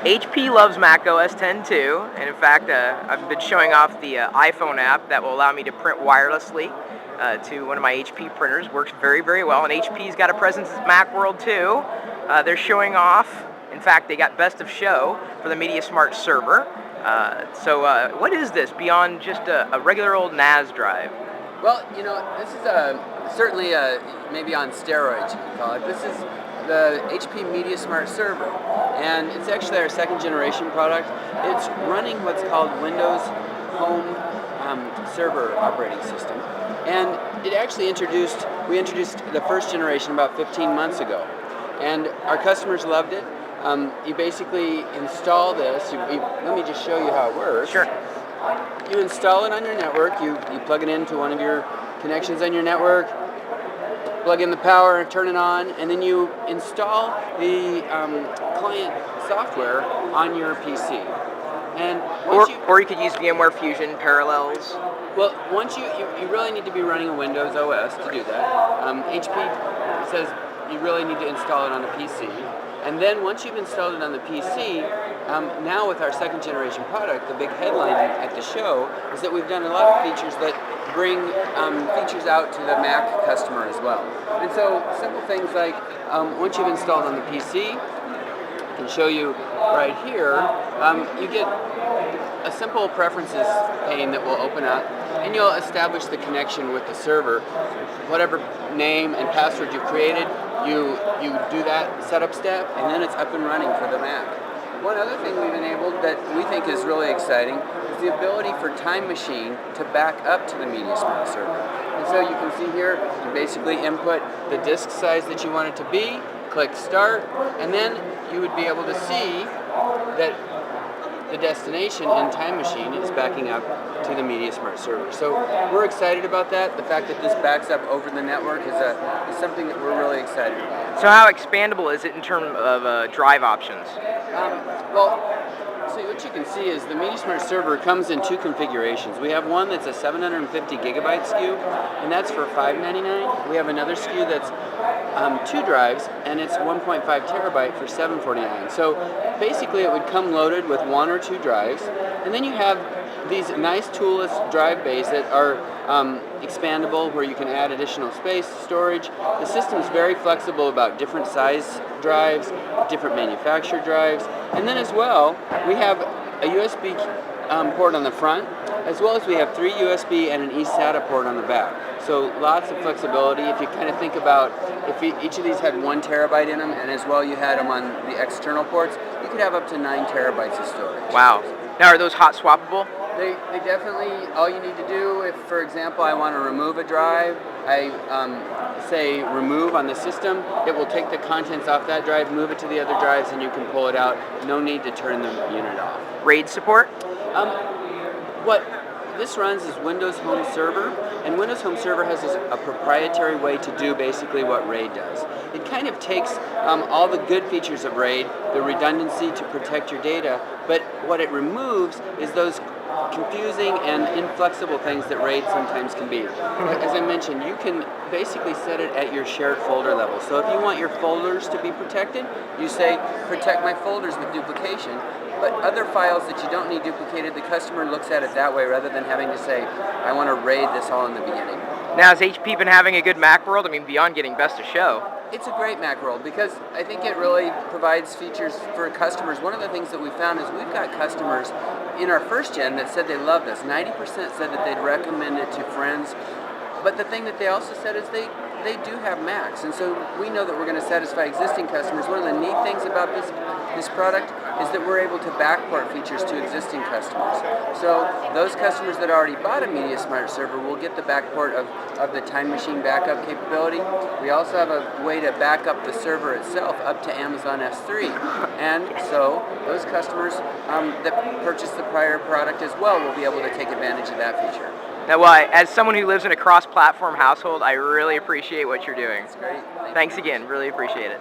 HP loves Mac OS X too, and in fact, I've been showing off the iPhone app that will allow me to print wirelessly to one of my HP printers. Works very, very well, and HP's got a presence at Macworld too. They're showing off. In fact, they got Best of Show for the MediaSmart server. So what is this beyond just a regular old NAS drive? Well, this is certainly maybe on steroids, you could call it. This is the HP MediaSmart server, and it's actually our second generation product. It's running what's called Windows Home Server operating system, and we introduced the first generation about 15 months ago, and our customers loved it. You basically install this. Let me just show you how it works. Sure. You install it on your network. You plug it into one of your connections on your network, plug in the power, turn it on, and then you install the client software on your PC. And or you could use VMware Fusion Parallels. Well, once you really need to be running a Windows OS to do that. HP says you really need to install it on a PC. And then once you've installed it on the PC, now with our second generation product, the big headline at the show is that we've done a lot of features that bring features out to the Mac customer as well. And so simple things like once you've installed on the PC, I can show you right here, you get a simple preferences pane that will open up, and you'll establish the connection with the server. Whatever name and password you've created, you do that setup step, and then it's up and running for the Mac. One other thing we've enabled that we think is really exciting is the ability for Time Machine to back up to the MediaSmart server. And so you can see here, you basically input the disk size that you want it to be, click Start, and then you would be able to see that the destination in Time Machine is backing up to the MediaSmart server. So we're excited about that. The fact that this backs up over the network is something that we're really excited about. So how expandable is it in terms of drive options? So what you can see is the MediaSmart server comes in two configurations. We have one that's a 750 gigabyte SKU, and that's for $599. We have another SKU that's 2 drives, and it's 1.5 terabyte for $749. So basically it would come loaded with 1 or 2 drives, and then you have these nice toolless drive bays that are expandable, where you can add additional space, storage. The system is very flexible about different size drives, different manufacturer drives, and then as well, we have a USB port on the front, as well as we have 3 USB and an eSATA port on the back. So lots of flexibility. If you kind of think about if each of these had 1 terabyte in them, and as well you had them on the external ports, you could have up to 9 terabytes of storage. Wow. Now, are those hot swappable? They definitely, all you need to do, if for example I want to remove a drive, I say remove on the system, it will take the contents off that drive, move it to the other drives, and you can pull it out. No need to turn the unit off. RAID support? What this runs is Windows Home Server, and Windows Home Server has a proprietary way to do basically what RAID does. It kind of takes all the good features of RAID, the redundancy to protect your data, but what it removes is those confusing and inflexible things that RAID sometimes can be. As I mentioned, you can basically set it at your shared folder level. So if you want your folders to be protected, you say, protect my folders with duplication. But other files that you don't need duplicated, the customer looks at it that way rather than having to say, I want to RAID this all in the beginning. Now, has HP been having a good Macworld? I mean, beyond getting Best of Show. It's a great Macworld because I think it really provides features for customers. One of the things that we found is we've got customers in our first gen that said they loved us. 90% said that they'd recommend it to friends. But the thing that they also said is they do have Macs, and so we know that we're going to satisfy existing customers. One of the neat things about this product is that we're able to backport features to existing customers. So those customers that already bought a MediaSmart server will get the backport of the Time Machine backup capability. We also have a way to back up the server itself up to Amazon S3. And so those customers that purchased the prior product as well will be able to take advantage of that feature. Now, as someone who lives in a cross-platform household, I really appreciate what you're doing. That's great. Thanks again. Really appreciate it.